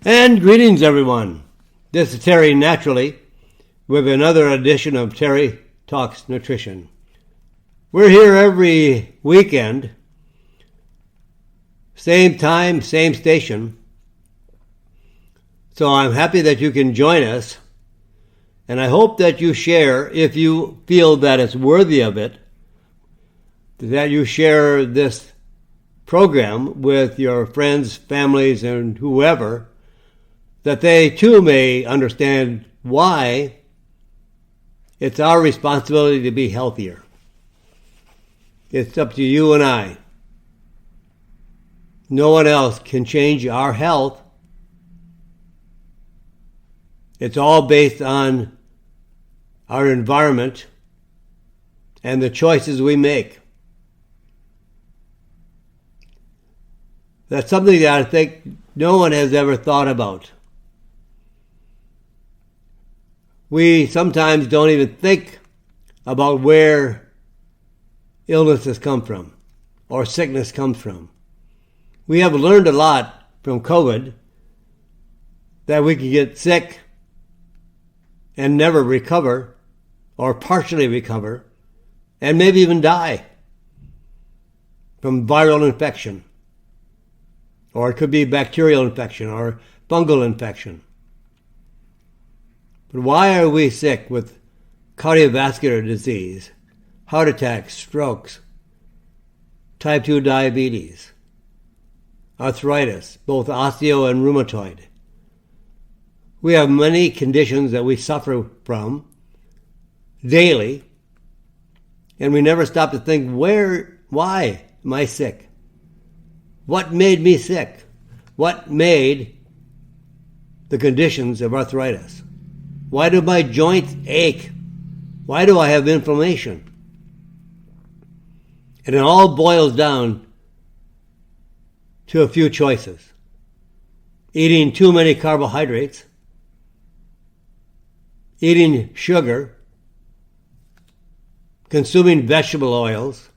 And greetings, everyone. This is Terry Naturally with another edition of Terry Talks Nutrition. We're here every weekend, same time, same station. So I'm happy that you can join us, and I hope that you share, if you feel that it's worthy of it, that you share this program with your friends, families, and whoever, that they too may understand why it's our responsibility to be healthier. It's up to you and I. No one else can change our health. It's all based on our environment and the choices we make. That's something that I think no one has ever thought about. We sometimes don't even think about where illnesses come from or sickness comes from. We have learned a lot from COVID that we can get sick and never recover or partially recover and maybe even die from viral infection. Or it could be bacterial infection or fungal infection. But why are we sick with cardiovascular disease, heart attacks, strokes, type 2 diabetes, arthritis, both osteo and rheumatoid? We have many conditions that we suffer from daily, and we never stop to think, why am I sick? What made me sick? What made the conditions of arthritis? Why do my joints ache? Why do I have inflammation? And it all boils down to a few choices. Eating too many carbohydrates, eating sugar, consuming vegetable oils,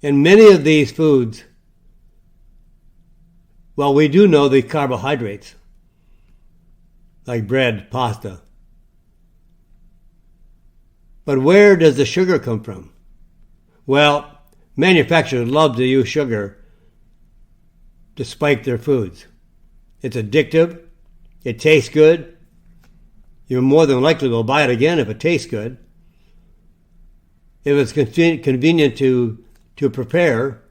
and many of these foods, well, we do know the carbohydrates, like bread, pasta. But where does the sugar come from? Well, manufacturers love to use sugar to spike their foods. It's addictive. It tastes good. You're more than likely to buy it again if it tastes good. If it's convenient to prepare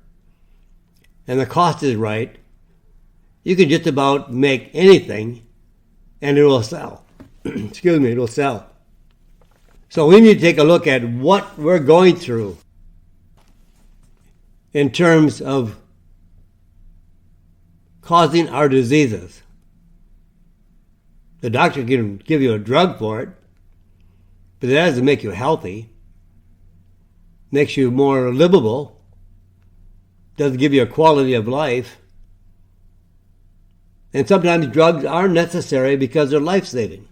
and the cost is right, you can just about make anything and it will sell. It will sell. So we need to take a look at what we're going through in terms of causing our diseases. The doctor can give you a drug for it, but that doesn't make you healthy. Makes you more livable. Doesn't give you a quality of life. And sometimes drugs are necessary because they're life-saving.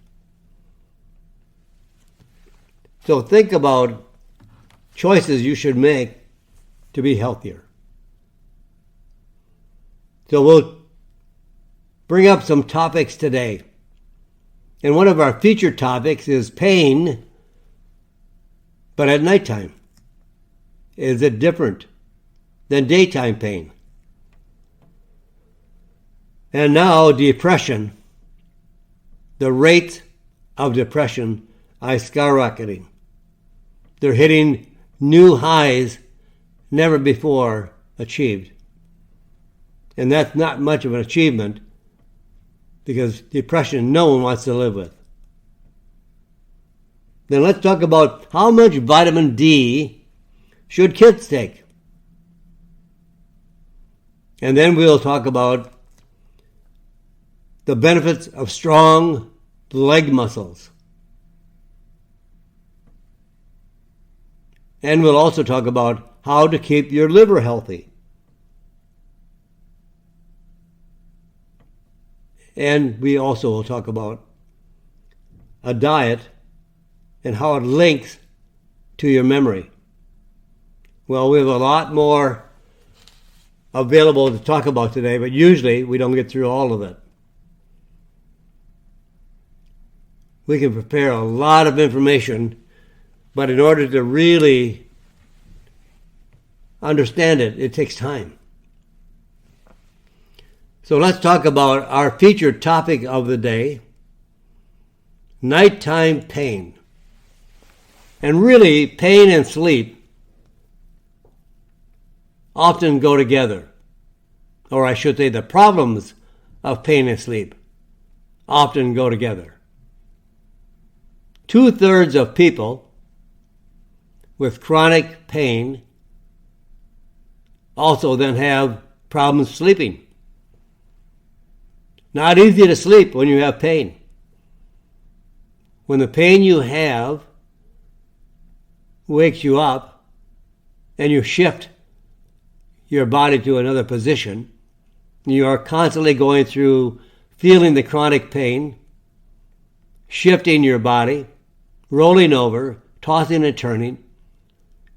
So think about choices you should make to be healthier. So we'll bring up some topics today. And one of our featured topics is pain, but at nighttime. Is it different than daytime pain? And now depression. The rates of depression are skyrocketing. They're hitting new highs never before achieved. And that's not much of an achievement because depression no one wants to live with. Then let's talk about how much vitamin D should kids take. And then we'll talk about the benefits of strong leg muscles. And we'll also talk about how to keep your liver healthy. And we also will talk about a diet and how it links to your memory. Well, we have a lot more available to talk about today, but usually we don't get through all of it. We can prepare a lot of information, but in order to really understand it, it takes time. So let's talk about our featured topic of the day, nighttime pain. And really, pain and sleep often go together. Or I should say the problems of pain and sleep often go together. 2/3 of people with chronic pain also then have problems sleeping. Not easy to sleep when you have pain. When the pain you have wakes you up and you shift your body to another position, you are constantly going through feeling the chronic pain, shifting your body, rolling over, tossing and turning,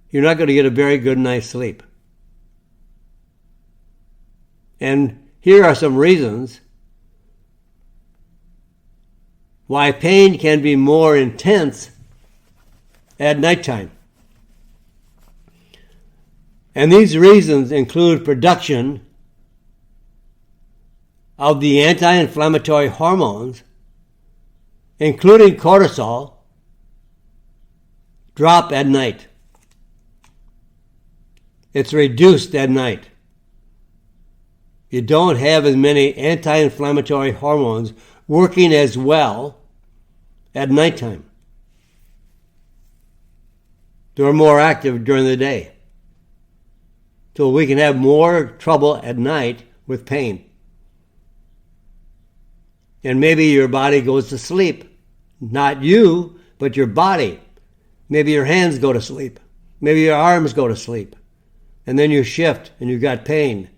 you're not going to get a very good night's sleep. And here are some reasons why pain can be more intense at nighttime. And these reasons include production of the anti-inflammatory hormones, including cortisol, drop at night. It's reduced at night. You don't have as many anti-inflammatory hormones working as well at nighttime. They're more active during the day. So we can have more trouble at night with pain. And maybe your body goes to sleep. Not you, but your body. Maybe your hands go to sleep. Maybe your arms go to sleep. And then you shift and you've got pain.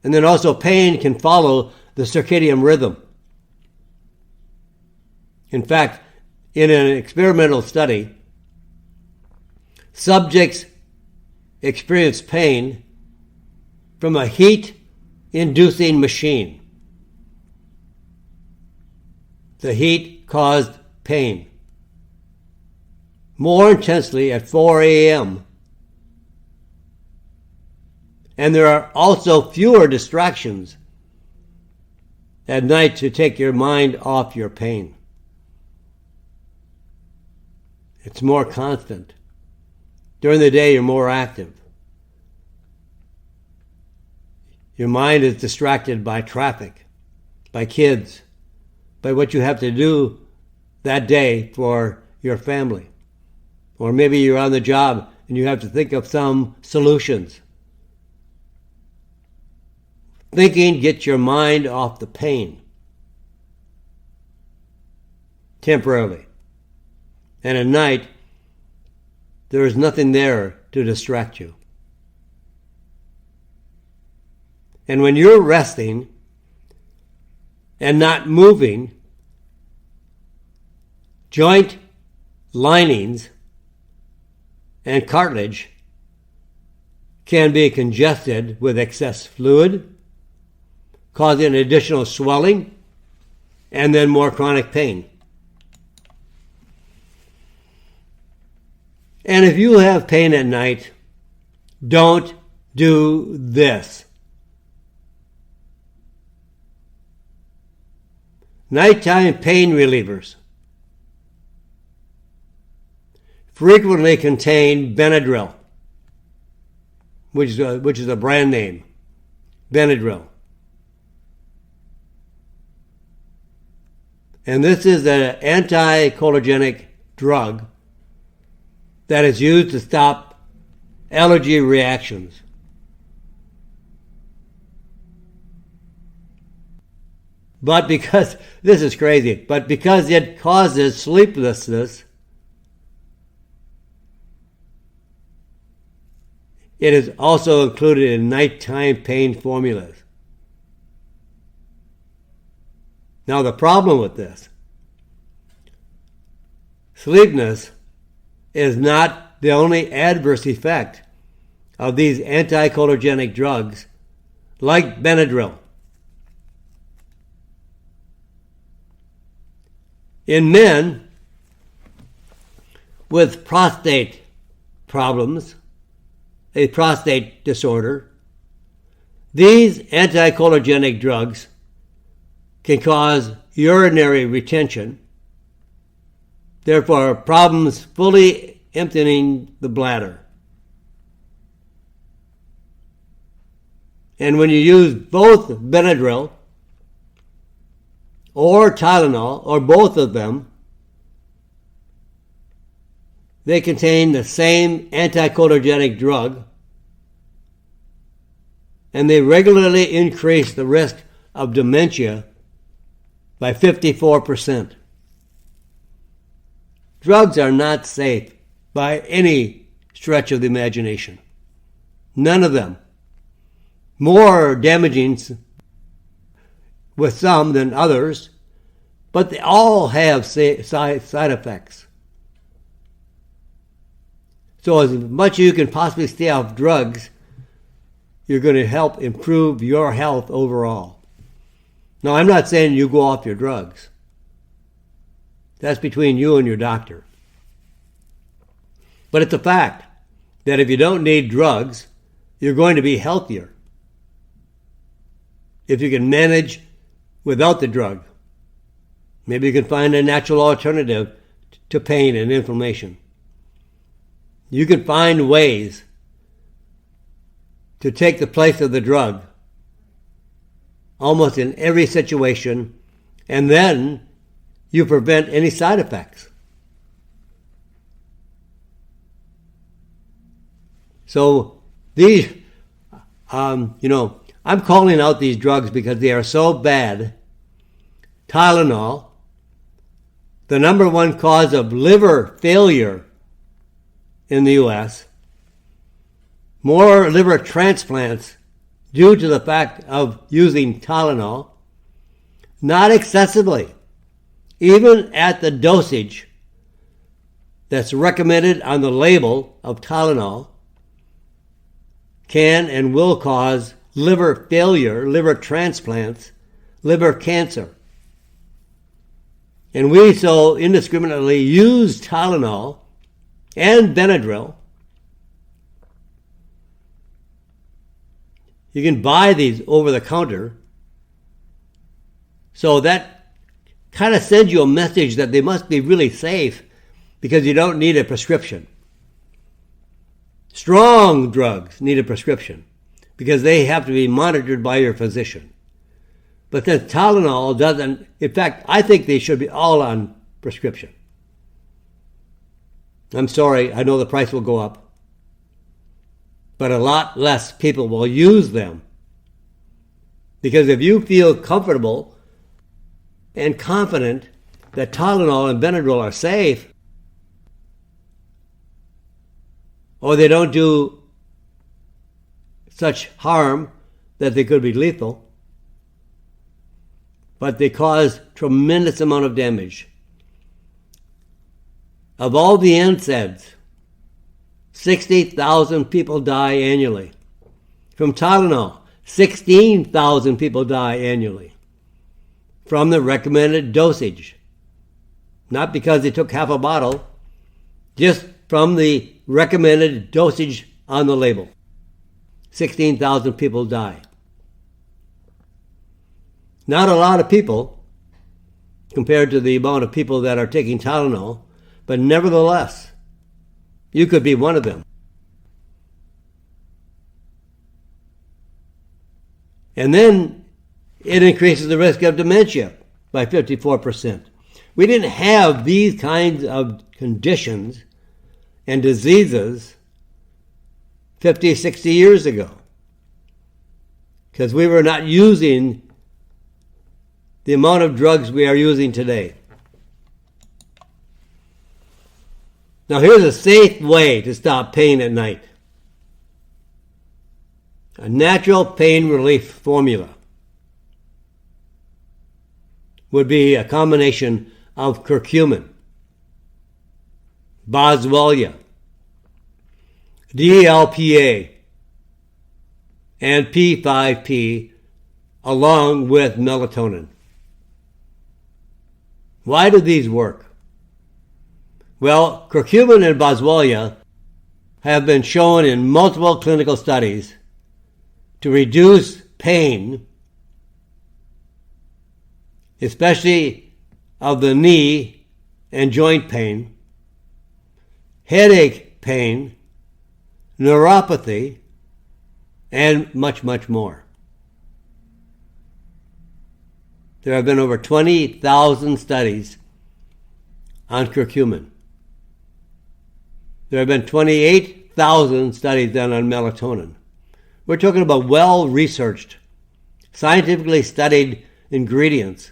And then also pain can follow the circadian rhythm. In fact, in an experimental study, subjects experienced pain from a heat-inducing machine. The heat caused pain more intensely at 4 a.m. And there are also fewer distractions at night to take your mind off your pain. It's more constant. During the day, you're more active. Your mind is distracted by traffic, by kids, by what you have to do that day for your family. Or maybe you're on the job and you have to think of some solutions. Thinking gets your mind off the pain temporarily. And at night, there is nothing there to distract you. And when you're resting and not moving, joint linings and cartilage can be congested with excess fluid, causing additional swelling and then more chronic pain. And if you have pain at night, don't do this. Nighttime pain relievers frequently contain Benadryl, which is a brand name, Benadryl. And this is an anticholinergic drug that is used to stop allergy reactions. But because, this is crazy, but because it causes sleeplessness, it is also included in nighttime pain formulas. Now the problem with this, sleepiness is not the only adverse effect of these anticholinergic drugs like Benadryl. In men with prostate problems, a prostate disorder, these anticholinergic drugs can cause urinary retention, therefore problems fully emptying the bladder. And when you use both Benadryl or Tylenol, or both of them, they contain the same anticholinergic drug, and they regularly increase the risk of dementia by 54%. Drugs are not safe by any stretch of the imagination. None of them. More damaging with some than others, but they all have side effects. So as much as you can possibly stay off drugs, you're going to help improve your health overall. Now, I'm not saying you go off your drugs. That's between you and your doctor. But it's a fact that if you don't need drugs, you're going to be healthier if you can manage without the drug. Maybe you can find a natural alternative to pain and inflammation. You can find ways to take the place of the drug almost in every situation, and then you prevent any side effects. So these, I'm calling out these drugs because they are so bad. Tylenol, the number one cause of liver failure in the U.S., more liver transplants due to the fact of using Tylenol, not excessively, even at the dosage that's recommended on the label of Tylenol, can and will cause liver failure, liver transplants, liver cancer. And we so indiscriminately use Tylenol and Benadryl. You can buy these over the counter. So that kind of sends you a message that they must be really safe because you don't need a prescription. Strong drugs need a prescription because they have to be monitored by your physician. But then Tylenol doesn't. In fact, I think they should be all on prescription. I'm sorry, I know the price will go up, but a lot less people will use them. Because if you feel comfortable and confident that Tylenol and Benadryl are safe, or they don't do such harm that they could be lethal, but they cause tremendous amount of damage. Of all the NSAIDs, 60,000 people die annually. From Tylenol, 16,000 people die annually from the recommended dosage. Not because they took half a bottle, just from the recommended dosage on the label. 16,000 people die. Not a lot of people compared to the amount of people that are taking Tylenol, but nevertheless, you could be one of them. And then it increases the risk of dementia by 54%. We didn't have these kinds of conditions and diseases 50, 60 years ago because we were not using the amount of drugs we are using today. Now here's a safe way to stop pain at night. A natural pain relief formula would be a combination of curcumin, boswellia, DLPA, and P5P along with melatonin. Why do these work? Well, curcumin and boswellia have been shown in multiple clinical studies to reduce pain, especially of the knee and joint pain, headache pain, neuropathy, and much, much more. There have been over 20,000 studies on curcumin. There have been 28,000 studies done on melatonin. We're talking about well-researched, scientifically studied ingredients.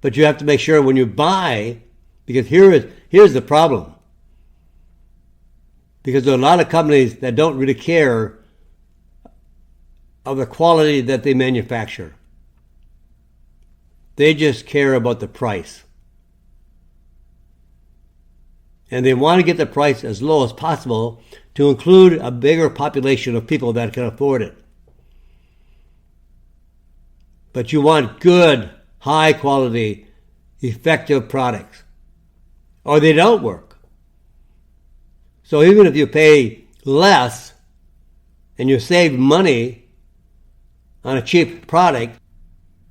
But you have to make sure when you buy, because here's the problem. Because there are a lot of companies that don't really care of the quality that they manufacture. They just care about the price. And they want to get the price as low as possible to include a bigger population of people that can afford it. But you want good, high quality, effective products, or they don't work. So even if you pay less and you save money on a cheap product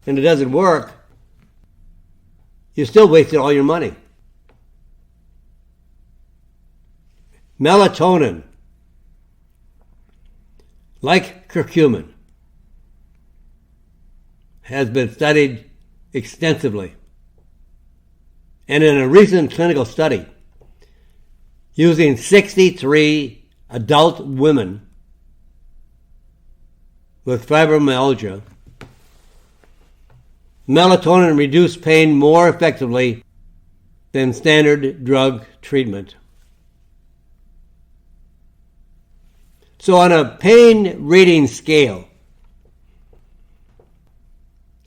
and it doesn't work, you still wasted all your money. Melatonin, like curcumin, has been studied extensively. And in a recent clinical study, using 63 adult women with fibromyalgia, melatonin reduced pain more effectively than standard drug treatment. So on a pain rating scale,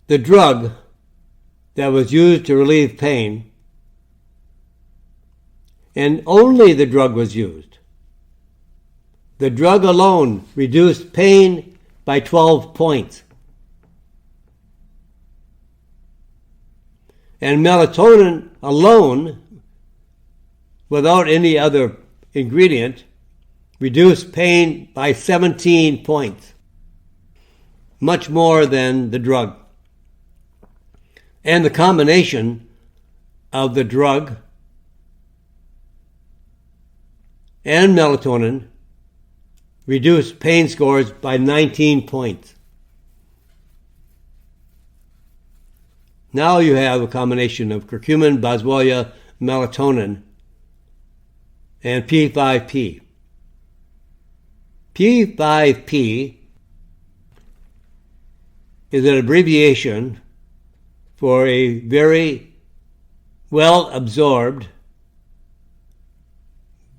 the drug that was used to relieve pain, and only the drug was used. The drug alone reduced pain by 12 points. And melatonin alone, without any other ingredient, reduced pain by 17 points. Much more than the drug. And the combination of the drug and melatonin reduced pain scores by 19 points. Now you have a combination of curcumin, boswellia, melatonin, and P5P. P5P is an abbreviation for a very well-absorbed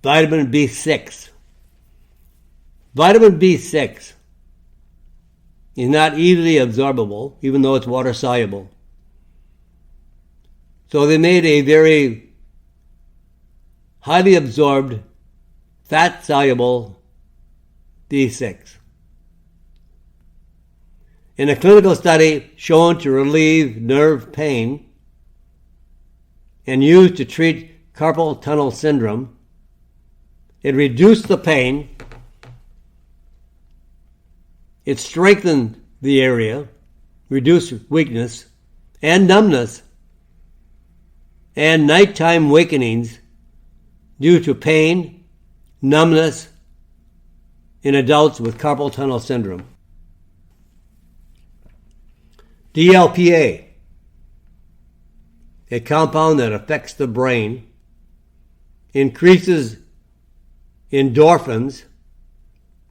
vitamin B6. Vitamin B6 is not easily absorbable, even though it's water-soluble. So they made a very highly absorbed, fat-soluble B6. In a clinical study shown to relieve nerve pain and used to treat carpal tunnel syndrome, it reduced the pain, it strengthened the area, reduced weakness and numbness, and nighttime awakenings due to pain, numbness in adults with carpal tunnel syndrome. DLPA, a compound that affects the brain, increases endorphins,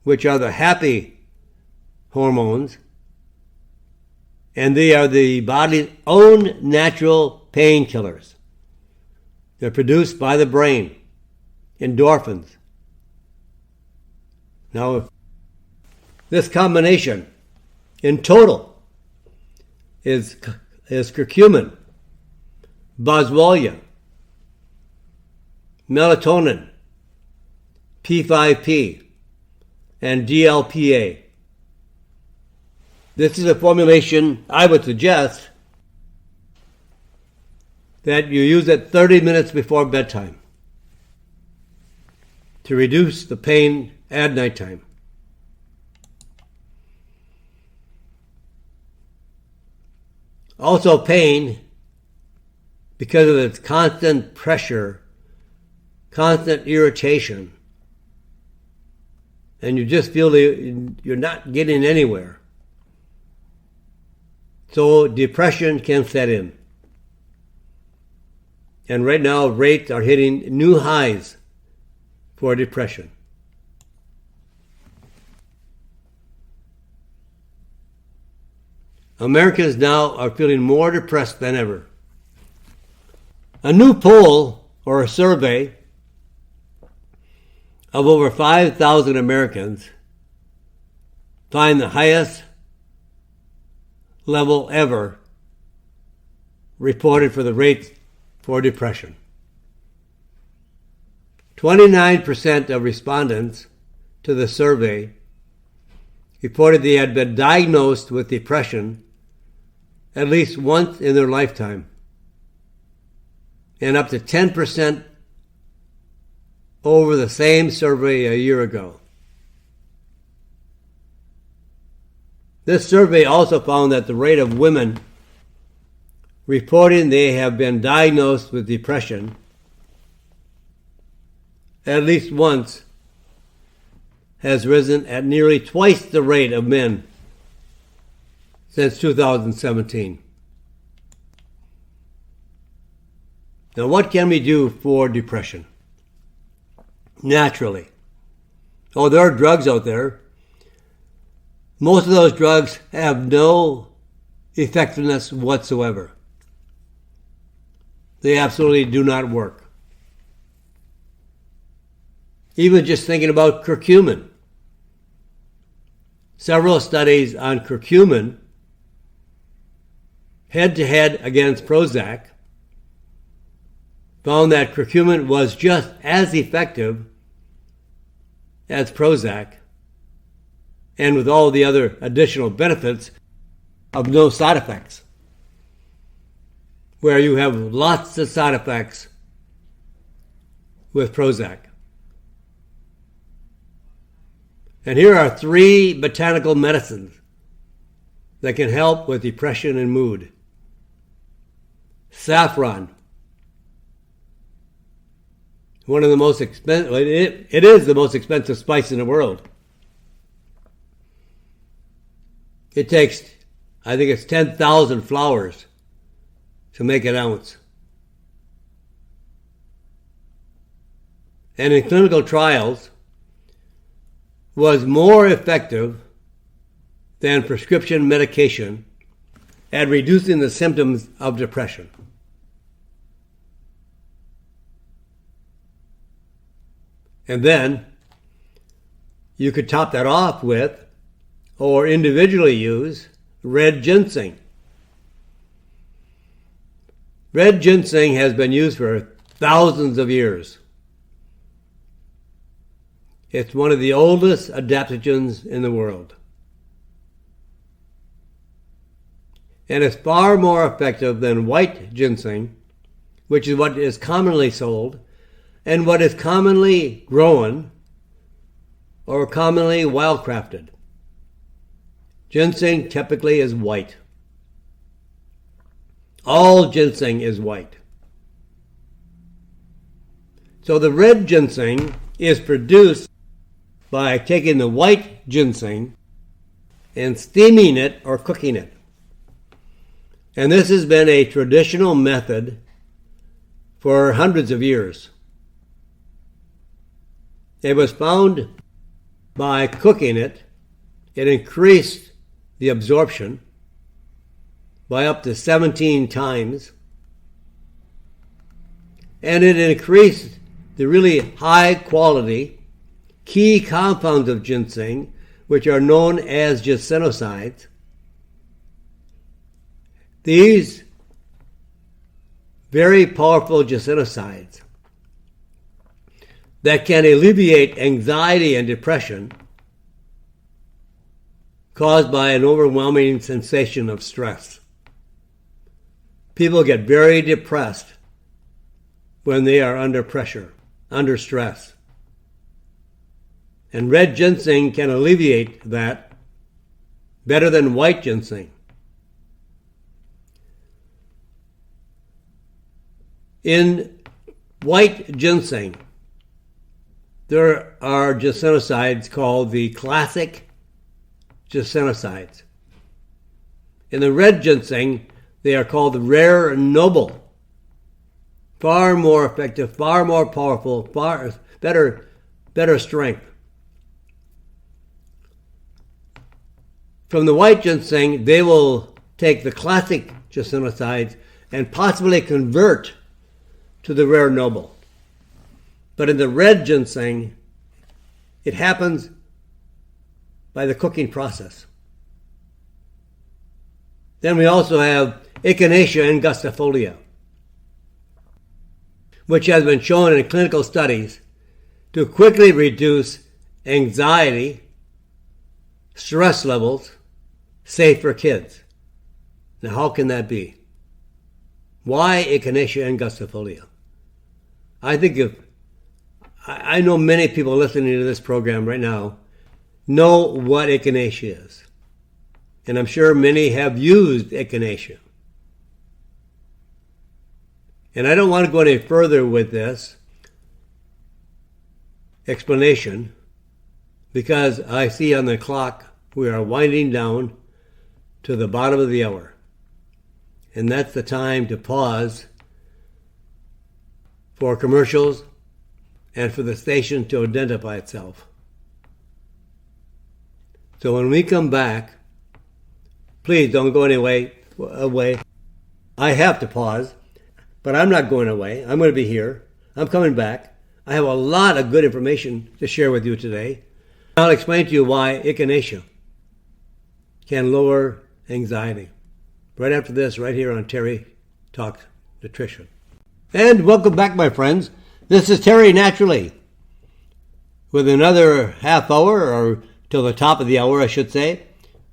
which are the happy hormones, and they are the body's own natural painkillers. They're produced by the brain, endorphins. Now, this combination in total is curcumin, boswellia, melatonin, P5P, and DLPA. This is a formulation I would suggest that you use it 30 minutes before bedtime to reduce the pain at nighttime. Also pain, because of its constant pressure, constant irritation, and you just feel you're not getting anywhere. So depression can set in. And right now rates are hitting new highs for depression. Americans now are feeling more depressed than ever. A new poll, or a survey, of over 5,000 Americans find the highest level ever reported for the rates for depression. 29% of respondents to the survey reported they had been diagnosed with depression at least once in their lifetime, and up to 10% over the same survey a year ago. This survey also found that the rate of women reporting they have been diagnosed with depression at least once has risen at nearly twice the rate of men since 2017. Now, what can we do for depression? Naturally. Oh, there are drugs out there. Most of those drugs have no effectiveness whatsoever. They absolutely do not work. Even just thinking about curcumin. Several studies on curcumin, head-to-head against Prozac, found that curcumin was just as effective as Prozac, and with all the other additional benefits of no side effects. Where you have lots of side effects with Prozac. And here are 3 botanical medicines that can help with depression and mood. Saffron. One of the most expensive, it is the most expensive spice in the world. It takes, I think it's 10,000 flowers to make an ounce. And in clinical trials, was more effective than prescription medication at reducing the symptoms of depression. And then you could top that off with, or individually use, red ginseng. Red ginseng has been used for thousands of years. It's one of the oldest adaptogens in the world. And it's far more effective than white ginseng, which is what is commonly sold, and what is commonly grown or commonly wildcrafted. Ginseng typically is white. All ginseng is white. So the red ginseng is produced by taking the white ginseng and steaming it or cooking it. And this has been a traditional method for hundreds of years. It was found by cooking it, it increased the absorption by up to 17 times, and it increased the really high quality key compounds of ginseng, which are known as ginsenosides. These very powerful ginsenosides that can alleviate anxiety and depression caused by an overwhelming sensation of stress. People get very depressed when they are under pressure, under stress. And red ginseng can alleviate that better than white ginseng. In white ginseng, there are ginsenosides called the classic ginsenosides. In the red ginseng, they are called the rare noble. Far more effective, far more powerful, far better strength. From the white ginseng, they will take the classic ginsenosides and possibly convert to the rare noble. But in the red ginseng, it happens by the cooking process. Then we also have Echinacea angustifolia, which has been shown in clinical studies to quickly reduce anxiety, stress levels, safe for kids. Now, how can that be? Why Echinacea angustifolia? I know many people listening to this program right now know what Echinacea is. And I'm sure many have used Echinacea. And I don't want to go any further with this explanation because I see on the clock we are winding down to the bottom of the hour. And that's the time to pause for commercials and for the station to identify itself. So when we come back, please don't go away. I have to pause, but I'm not going away. I'm going to be here. I'm coming back. I have a lot of good information to share with you today. I'll explain to you why Echinacea can lower anxiety. Right after this, right here on Terry Talks Nutrition. And welcome back, my friends. This is Terry Naturally with another half hour, or till the top of the hour, I should say,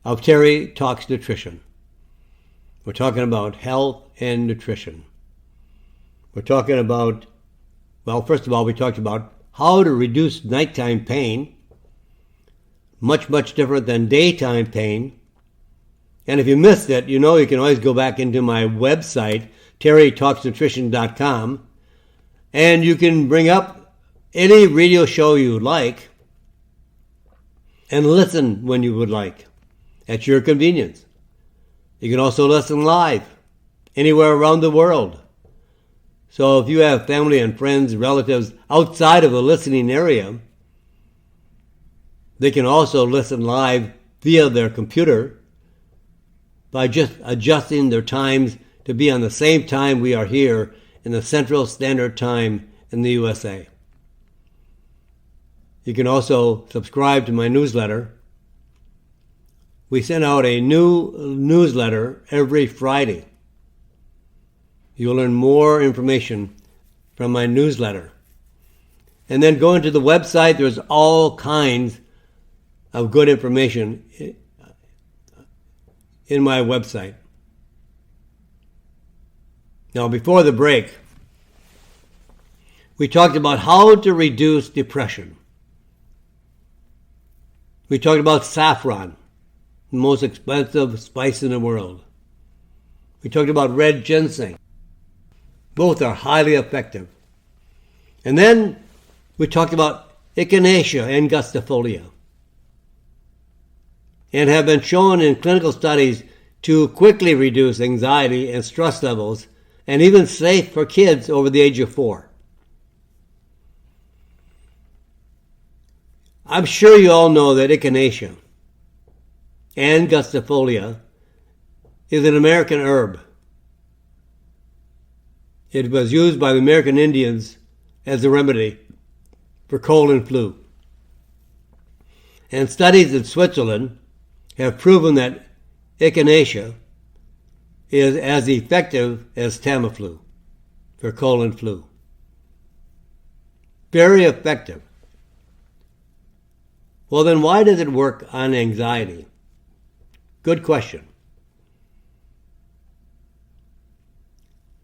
of Terry Talks Nutrition. We're talking about health and nutrition. We're talking about, well, first of all, we talked about how to reduce nighttime pain, much different than daytime pain. And if you missed it, you know you can always go back into my website, terrytalksnutrition.com, and you can bring up any radio show you like and listen when you would like, at your convenience. You can also listen live, anywhere around the world. So if you have family and friends, relatives outside of the listening area, they can also listen live via their computer by just adjusting their times to be on the same time we are here in the Central Standard Time in the USA. You can also subscribe to my newsletter. We send out a new newsletter every Friday. You'll learn more information from my newsletter. And then go into the website. There's all kinds of good information in my website. Now, before the break, we talked about how to reduce depression. We talked about saffron, the most expensive spice in the world. We talked about red ginseng. Both are highly effective. And then we talked about Echinacea angustifolia, and have been shown in clinical studies to quickly reduce anxiety and stress levels, and even safe for kids over the age of 4. I'm sure you all know that Echinacea angustifolia is an American herb. It was used by the American Indians as a remedy for cold and flu. And studies in Switzerland have proven that Echinacea is as effective as Tamiflu for cold and flu. Very effective. Well, then why does it work on anxiety? Good question.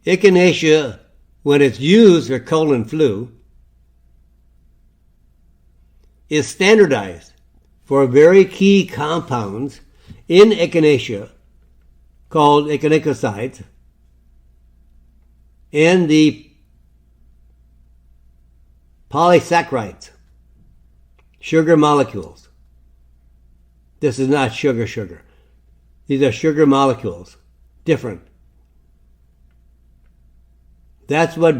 Echinacea, when it's used for cold and flu, is standardized for very key compounds in echinacea called echinocosides and the polysaccharides, sugar molecules. This is not sugar. These are sugar molecules, different. That's what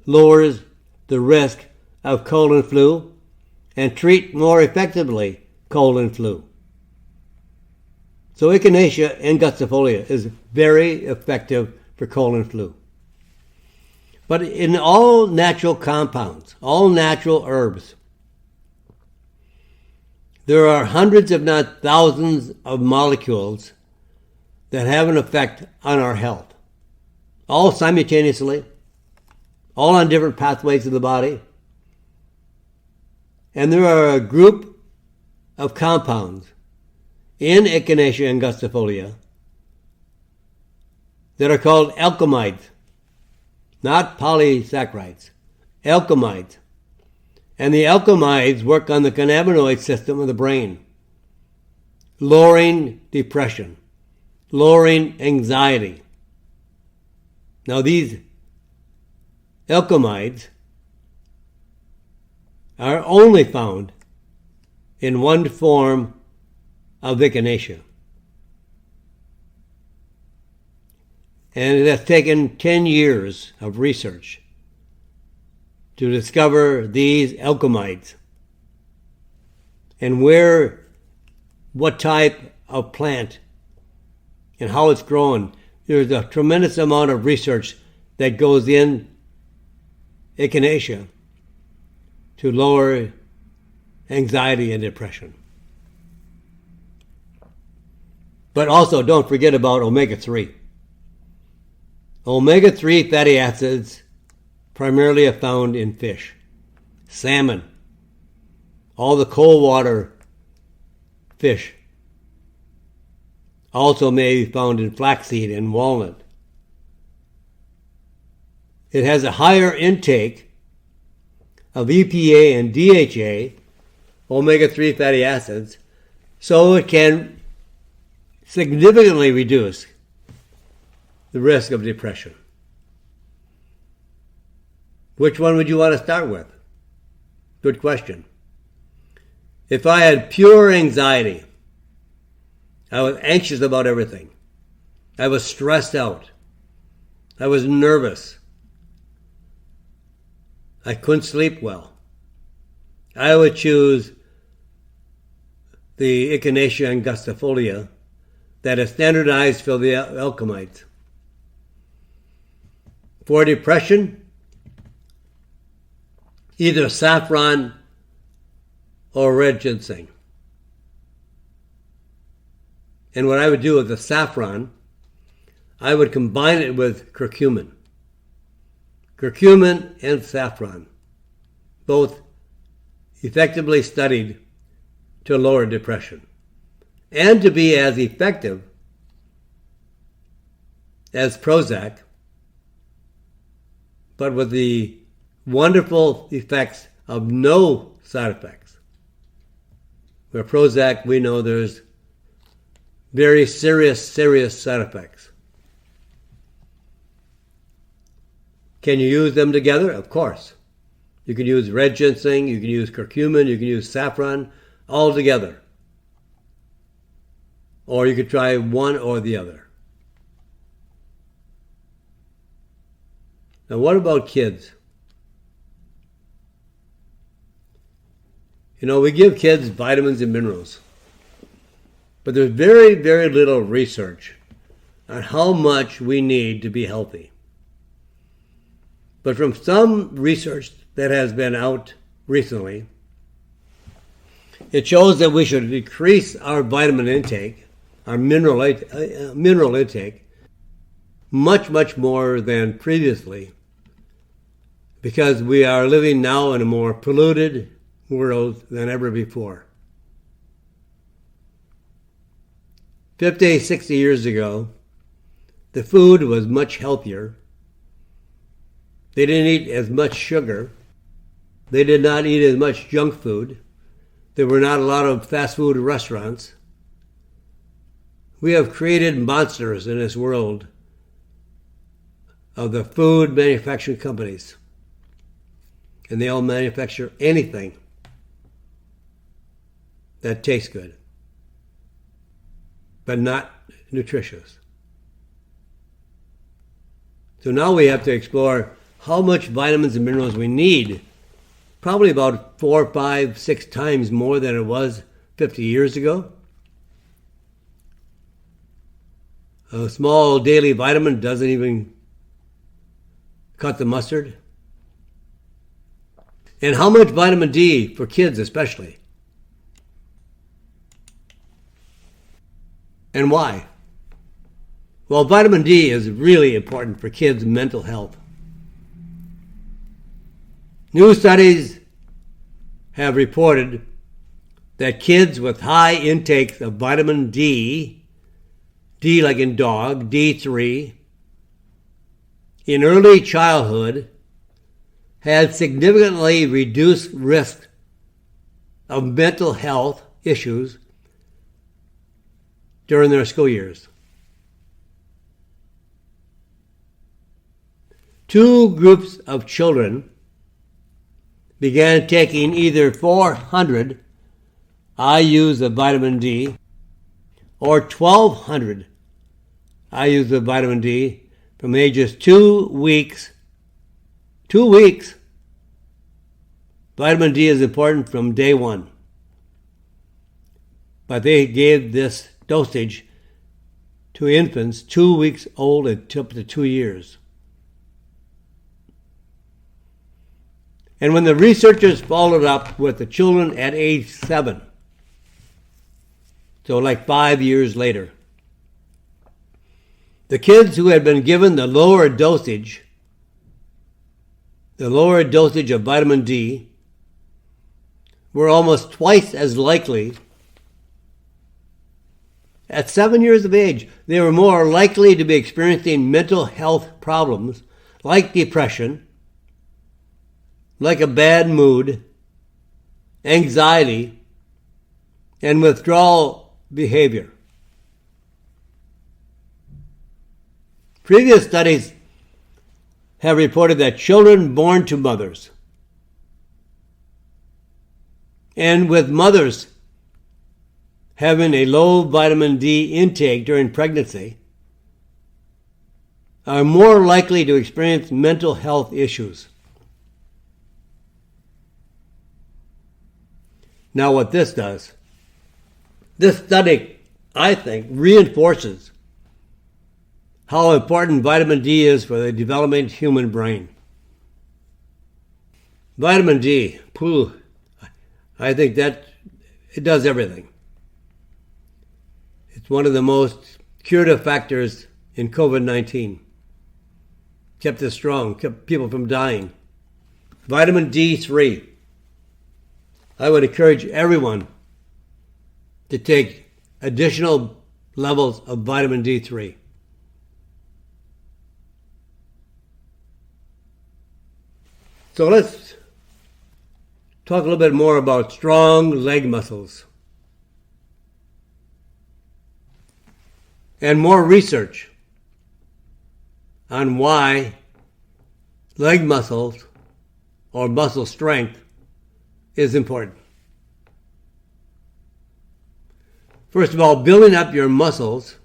lowers the risk of cold and flu and treat more effectively cold and flu. So Echinacea angustifolia is very effective for cold and flu. But in all natural compounds, all natural herbs, there are hundreds if not thousands of molecules that have an effect on our health, all simultaneously, all on different pathways of the body. And there are a group of compounds in Echinacea angustifolia that are called alkaloids, not polysaccharides, alkaloids. And the alkaloids work on the cannabinoid system of the brain, lowering depression, lowering anxiety. Now these alkaloids are only found in one form of Echinacea. And it has taken 10 years of research to discover these alkaloids and what type of plant and how it's grown. There's a tremendous amount of research that goes in Echinacea to lower anxiety and depression. But also don't forget about omega-3. Omega-3 fatty acids primarily are found in fish, salmon, all the cold water fish. Also may be found in flaxseed and walnut. It has a higher intake of EPA and DHA, omega-3 fatty acids, so it can significantly reduce the risk of depression. Which one would you want to start with? Good question. If I had pure anxiety, I was anxious about everything. I was stressed out. I was nervous. I couldn't sleep well. I would choose the Echinacea angustifolia that is standardized for the alkaloids. For depression, either saffron or red ginseng. And what I would do with the saffron, I would combine it with curcumin. Curcumin and saffron, both effectively studied to lower depression and to be as effective as Prozac, but with the wonderful effects of no side effects. Where Prozac, we know there's very serious side effects. Can you use them together? Of course. You can use red ginseng, you can use curcumin, you can use saffron, all together. Or you could try one or the other. Now what about kids? You know, we give kids vitamins and minerals, but there's very, very little research on how much we need to be healthy. But from some research that has been out recently, it shows that we should decrease our vitamin intake, our mineral intake, much more than previously, because we are living now in a more polluted world than ever before. 50, 60 years ago, the food was much healthier. They didn't eat as much sugar. They did not eat as much junk food. There were not a lot of fast food restaurants. We have created monsters in this world of the food manufacturing companies. And they all manufacture anything that tastes good, but not nutritious. So now we have to explore how much vitamins and minerals we need. Probably about 4, 5, 6 times more than it was 50 years ago. A small daily vitamin doesn't even cut the mustard. And how much vitamin D for kids especially? And why? Well, vitamin D is really important for kids' mental health. New studies have reported that kids with high intakes of vitamin D, D like in dog, D3, in early childhood had significantly reduced risk of mental health issues during their school years. 2 groups of children began taking either 400 IUs of vitamin D or 1,200 IUs of vitamin D from ages 2 weeks. 2 weeks. Vitamin D is important from day 1. But they gave this dosage to infants 2 weeks old and up to 2 years. And when the researchers followed up with the children at age 7, so like 5 years later, the kids who had been given the lower dosage of vitamin D were almost twice as likely. At 7 years of age, they were more likely to be experiencing mental health problems like depression, like a bad mood, anxiety, and withdrawal behavior. Previous studies have reported that children born to mothers and with mothers having a low vitamin D intake during pregnancy are more likely to experience mental health issues. Now what this does, this study, I think, reinforces how important vitamin D is for the developing human brain. Vitamin D, I think that it does everything. It's one of the most curative factors in COVID-19. Kept us strong, kept people from dying. Vitamin D3. I would encourage everyone to take additional levels of vitamin D3. So let's talk a little bit more about strong leg muscles and more research on why leg muscles or muscle strength is important. First of all, building up your muscles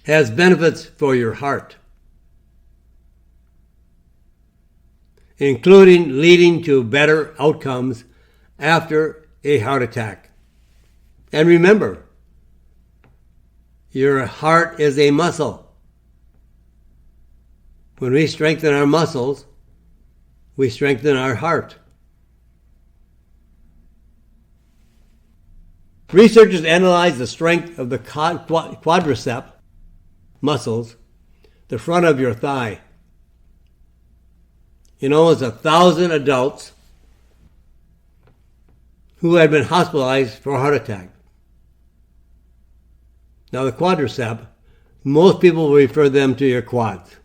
has benefits for your heart, including leading to better outcomes after a heart attack. And remember, your heart is a muscle. When we strengthen our muscles, we strengthen our heart. Researchers analyzed the strength of the quadricep muscles, the front of your thigh, in almost 1,000 adults who had been hospitalized for a heart attack. Now the quadricep, most people will refer them to your quads.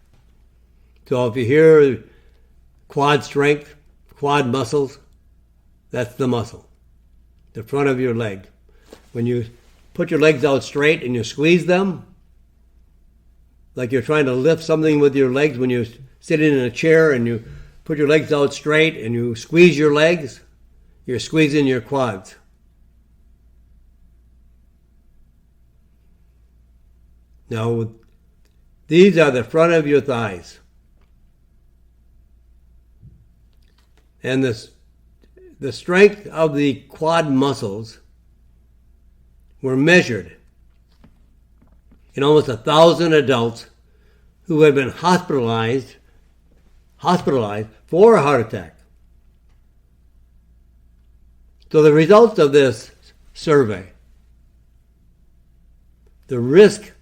So if you hear quad strength, quad muscles, that's the muscle, the front of your leg. When you put your legs out straight and you squeeze them, like you're trying to lift something with your legs when you're sitting in a chair and you put your legs out straight and you squeeze your legs, you're squeezing your quads. Now, these are the front of your thighs. And the strength of the quad muscles were measured in almost 1,000 adults who had been hospitalized for a heart attack. So the results of this survey, the risk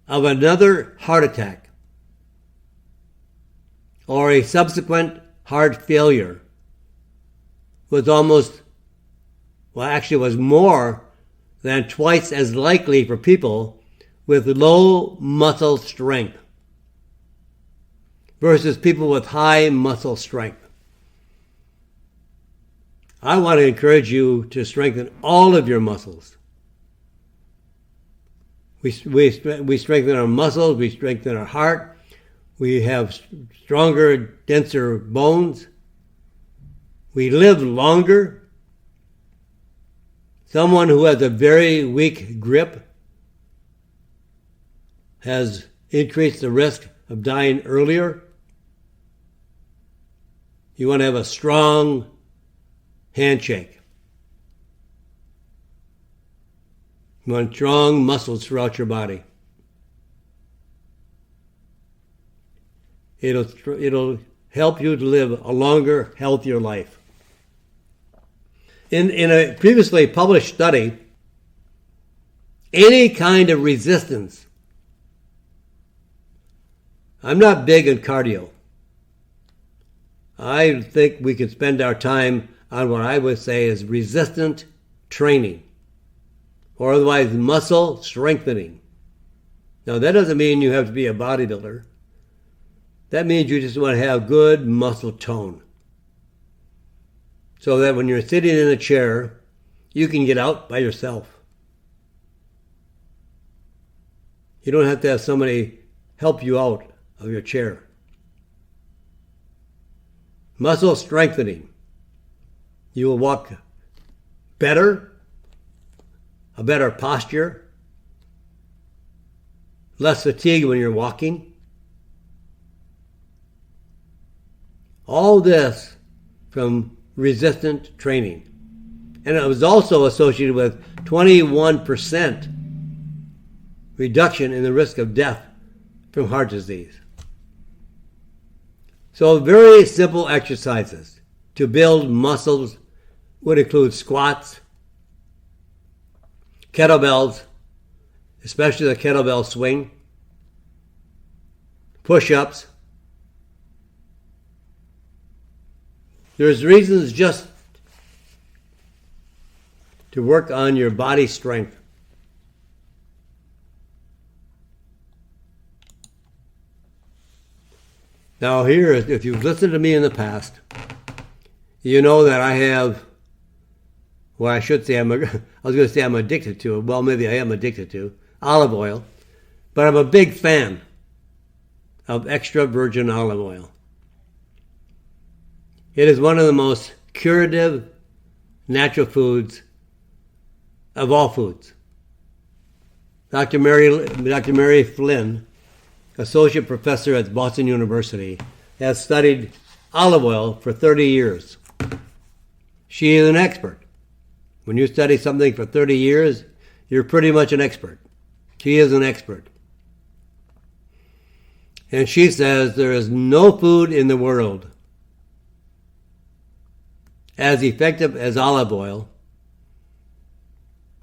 of another heart attack or a subsequent heart failure was was more than twice as likely for people with low muscle strength versus people with high muscle strength. I want to encourage you to strengthen all of your muscles. We strengthen our muscles, we strengthen our heart, we have stronger, denser bones, we live longer. Someone who has a very weak grip has increased the risk of dying earlier. You want to have a strong handshake. You want strong muscles throughout your body. It'll help you to live a longer, healthier life. In a previously published study, any kind of resistance. I'm not big on cardio. I think we could spend our time on what I would say is resistant training, or otherwise muscle strengthening. Now that doesn't mean you have to be a bodybuilder. That means you just want to have good muscle tone. So that when you're sitting in a chair, you can get out by yourself. You don't have to have somebody help you out of your chair. Muscle strengthening. You will walk better, a better posture, less fatigue when you're walking. All this from resistant training. And it was also associated with 21% reduction in the risk of death from heart disease. So very simple exercises to build muscles would include squats, kettlebells, especially the kettlebell swing, push-ups. There's reasons just to work on your body strength. Now here, if you've listened to me in the past, you know that I have, well, I should say, I was going to say I'm addicted to it. Well, maybe I am addicted to olive oil, but I'm a big fan of extra virgin olive oil. It is one of the most curative natural foods of all foods. Dr. Mary Flynn, associate professor at Boston University, has studied olive oil for 30 years. She is an expert. When you study something for 30 years, you're pretty much an expert. She is an expert. And she says there is no food in the world as effective as olive oil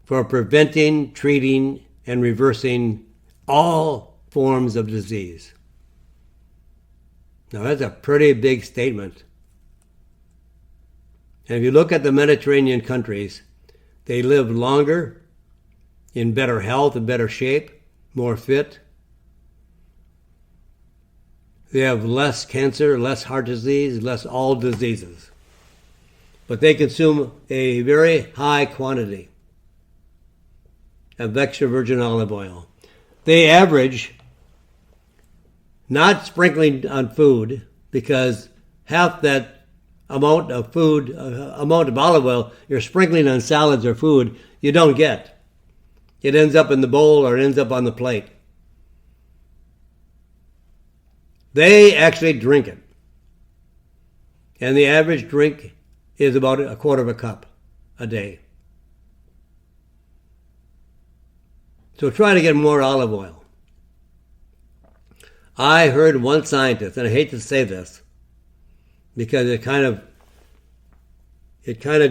for preventing, treating, and reversing all forms of disease. Now that's a pretty big statement. And if you look at the Mediterranean countries, they live longer, in better health and better shape, more fit. They have less cancer, less heart disease, less all diseases. But they consume a very high quantity of extra virgin olive oil. They average, not sprinkling on food, because half that amount of olive oil you're sprinkling on salads or food, you don't get. It ends up in the bowl or it ends up on the plate. They actually drink it. And the average drink is about a quarter of a cup a day. So try to get more olive oil. I heard one scientist, and I hate to say this, because it kind of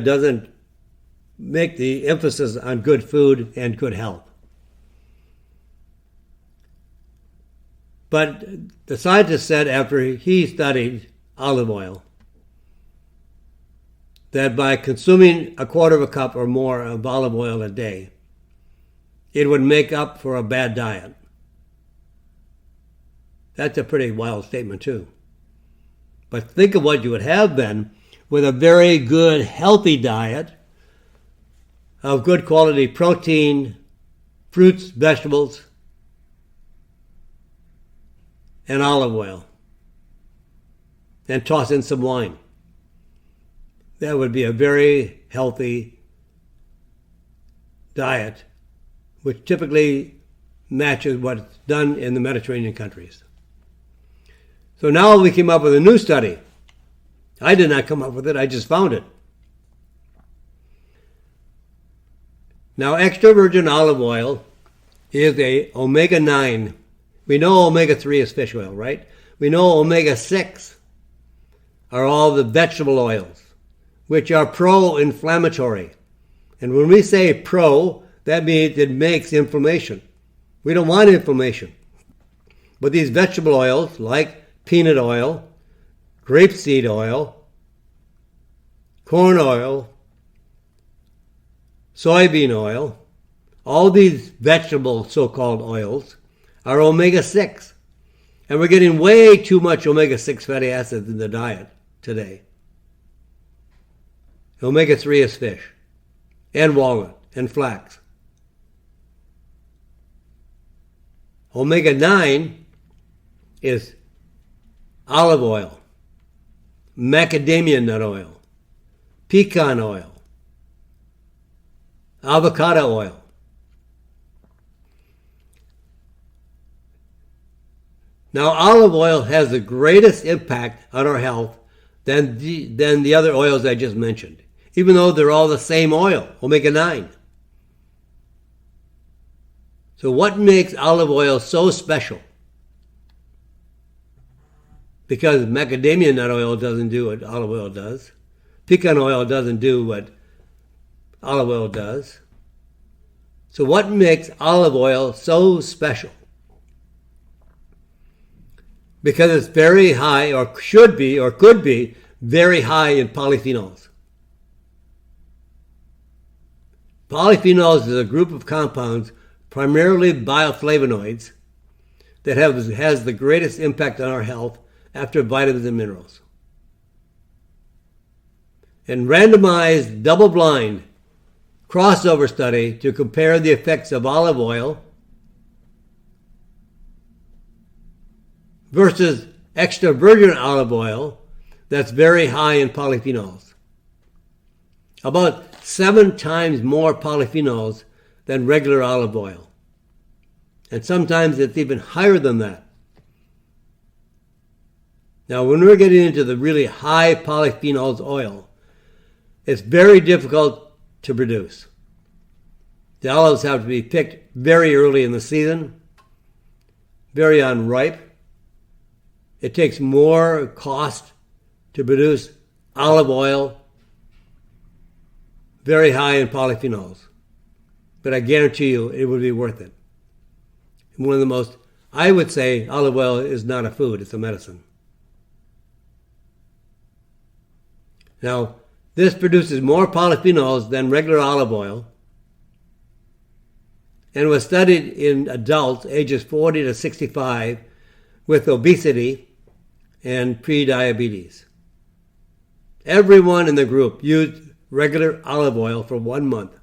doesn't make the emphasis on good food and good health. But the scientist said after he studied olive oil that by consuming a quarter of a cup or more of olive oil a day, it would make up for a bad diet. That's a pretty wild statement too. But think of what you would have then with a very good, healthy diet of good quality protein, fruits, vegetables, and olive oil. And toss in some wine. That would be a very healthy diet, which typically matches what's done in the Mediterranean countries. So now we came up with a new study. I did not come up with it, I just found it. Now, extra virgin olive oil is a omega-9. We know omega-3 is fish oil, right? We know omega-6 are all the vegetable oils, which are pro-inflammatory. And when we say pro, that means it makes inflammation. We don't want inflammation. But these vegetable oils, like peanut oil, grapeseed oil, corn oil, soybean oil, all these vegetable so-called oils are omega-6. And we're getting way too much omega-6 fatty acids in the diet today. Omega-3 is fish, and walnut, and flax. Omega-9 is olive oil, macadamia nut oil, pecan oil, avocado oil. Now, olive oil has the greatest impact on our health than the other oils I just mentioned, even though they're all the same oil, omega-9. So what makes olive oil so special? Because macadamia nut oil doesn't do what olive oil does. Pecan oil doesn't do what olive oil does. So what makes olive oil so special? Because it's very high, or should be, or could be, very high in polyphenols. Polyphenols is a group of compounds, primarily bioflavonoids, that has the greatest impact on our health after vitamins and minerals. In randomized, double-blind, crossover study to compare the effects of olive oil versus extra virgin olive oil that's very high in polyphenols. About 7 times more polyphenols than regular olive oil. And sometimes it's even higher than that. Now, when we're getting into the really high polyphenols oil, it's very difficult to produce. The olives have to be picked very early in the season, very unripe. It takes more cost to produce olive oil very high in polyphenols. But I guarantee you it would be worth it. One of the most, I would say olive oil is not a food, it's a medicine. Now, this produces more polyphenols than regular olive oil, and was studied in adults ages 40 to 65 with obesity and prediabetes. Everyone in the group used regular olive oil for 1 month.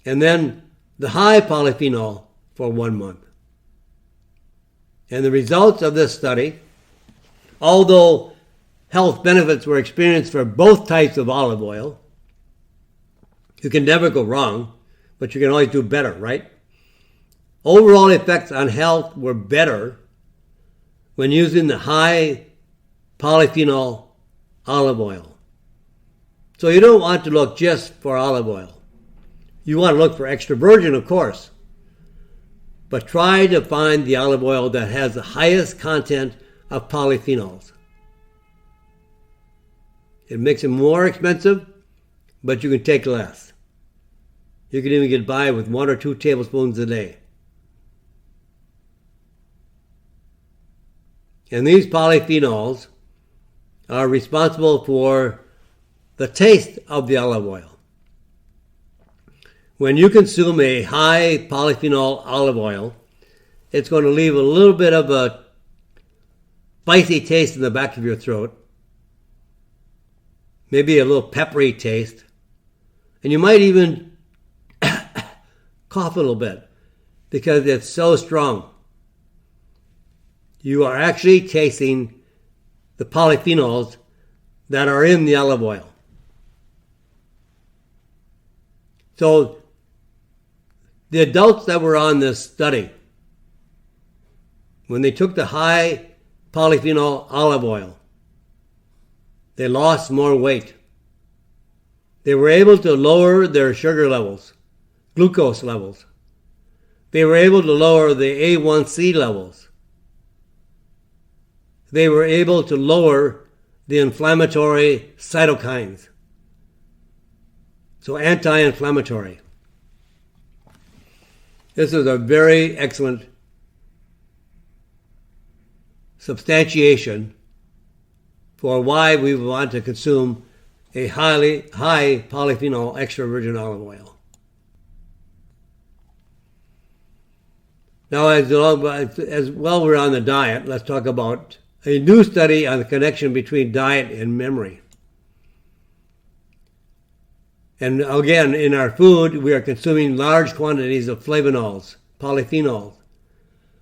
And then the high polyphenol for 1 month. And the results of this study, although health benefits were experienced for both types of olive oil, you can never go wrong, but you can always do better, right? Overall effects on health were better when using the high polyphenol olive oil. So you don't want to look just for olive oil. You want to look for extra virgin, of course, but try to find the olive oil that has the highest content of polyphenols. It makes it more expensive, but you can take less. You can even get by with 1 or 2 tablespoons a day. And these polyphenols are responsible for the taste of the olive oil. When you consume a high polyphenol olive oil, it's going to leave a little bit of a spicy taste in the back of your throat, maybe a little peppery taste, and you might even cough a little bit because it's so strong. You are actually tasting the polyphenols that are in the olive oil. So the adults that were on this study, when they took the high polyphenol olive oil, they lost more weight. They were able to lower their sugar levels, glucose levels. They were able to lower the A1C levels. They were able to lower the inflammatory cytokines. So anti-inflammatory. This is a very excellent substantiation for why we want to consume a high polyphenol extra virgin olive oil. Now, as well we're on the diet, let's talk about a new study on the connection between diet and memory. And again, in our food, we are consuming large quantities of flavonols, polyphenols,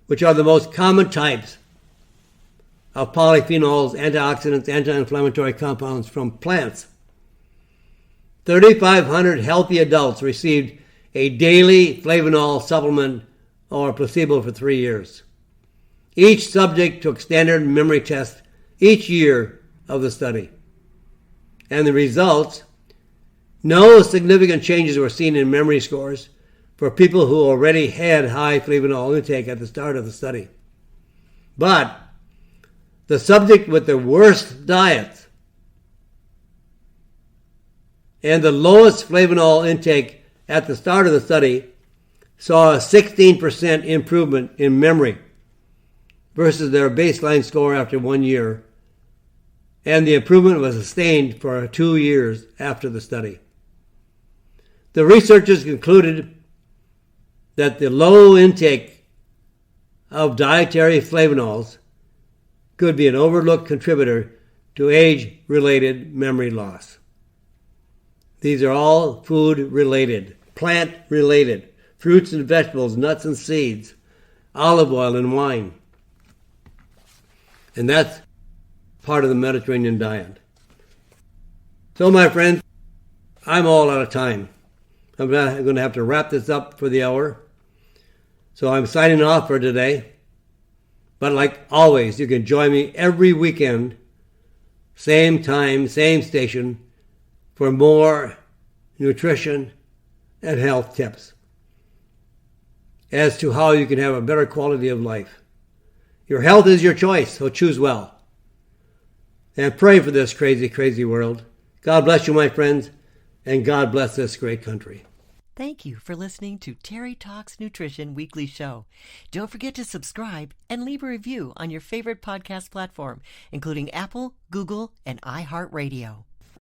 which are the most common types of polyphenols, antioxidants, anti-inflammatory compounds from plants. 3,500 healthy adults received a daily flavonol supplement or placebo for 3 years. Each subject took standard memory tests each year of the study. And the results, no significant changes were seen in memory scores for people who already had high flavonol intake at the start of the study. But the subject with the worst diet and the lowest flavonol intake at the start of the study saw a 16% improvement in memory versus their baseline score after 1 year, and the improvement was sustained for 2 years after the study. The researchers concluded that the low intake of dietary flavonols could be an overlooked contributor to age-related memory loss. These are all food-related, plant-related, fruits and vegetables, nuts and seeds, olive oil and wine. And that's part of the Mediterranean diet. So, my friends, I'm all out of time. I'm going to have to wrap this up for the hour. So I'm signing off for today. But like always, you can join me every weekend, same time, same station, for more nutrition and health tips as to how you can have a better quality of life. Your health is your choice, so choose well. And pray for this crazy, crazy world. God bless you, my friends, and God bless this great country. Thank you for listening to Terry Talks Nutrition Weekly Show. Don't forget to subscribe and leave a review on your favorite podcast platform, including Apple, Google, and iHeartRadio.